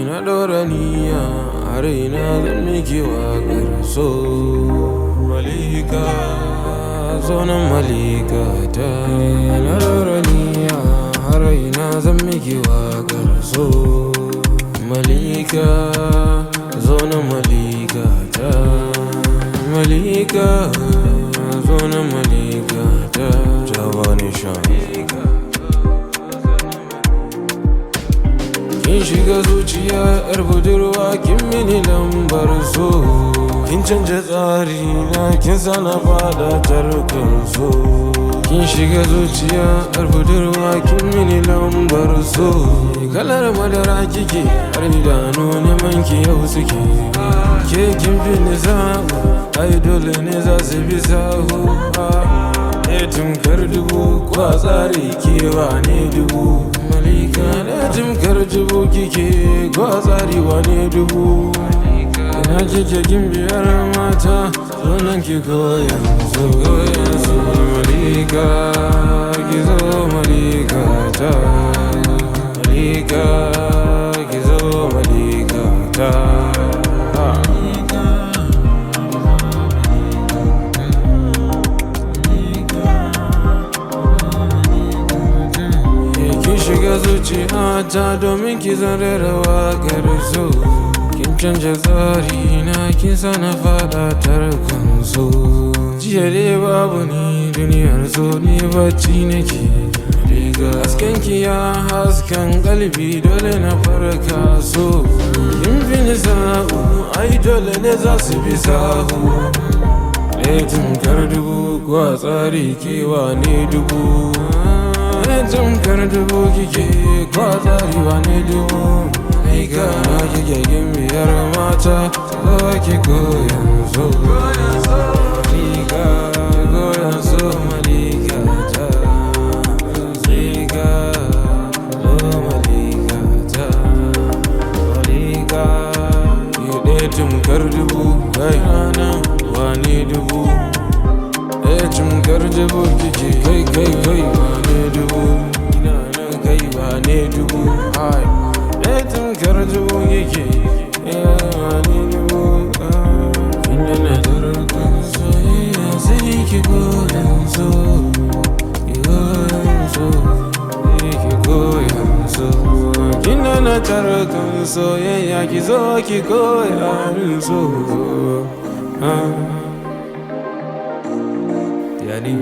Na ɗora niyya a raina zan miki waƙar so. Malika, zonan malika ta. Na ɗora niyya a raina zan miki waƙar so. Malika, zonan malika ta. Malika, zonan malika ta. Jawani Shan. Kin shiga zuciya yar budurwa, kin mini lambar so. Kin canja tsari na, kin sana fada tarkon so. Kin shiga zuciya yar budurwa, kin mini lambar so. Kalar madara kike har idanu neman ki yau suke. Ke kin fi ni samu, ai dole ne za su bi sahu. Timkar dubu kwa tsari kewa ne dubu. Malika na timkar dubu kike kwa tsari wane dubu. Ina kike kin biyar mata zonan ki koyan so. Malika ki zo malika ta. Malika ki zo malika ta. Shiga zuciyata domin ki zan rera waƙar so. Kin canja tsari na, kin sana fada tarkon so. Jiya dai babu ni duniyar so, ni bacci nake. Riga hasken ki ya hasken kalbi, dole na farka so. Kin fi ni sa'u, ai dole ne za su bi sahu. Timkar dubu kwa tsari kewa ne dubu. Timkar dubu kike kwa tsari wane dubu. Malika kike kin biyar mata, zo ki koyan so. Malika koyan so malika ta. Malika zo malika ta. Malika ki timkar dubu, kai rana wane dubu. Timkar dubu kike kai wane dubu. Ina nan kai wane dubu. Timkar dubu kike wane dubu. Inda na tarkon soyayya sai ki koyan so. Ki koyan so, ki koyan so. Inda na tarkon soyayya ki zo ki koyan so. Yani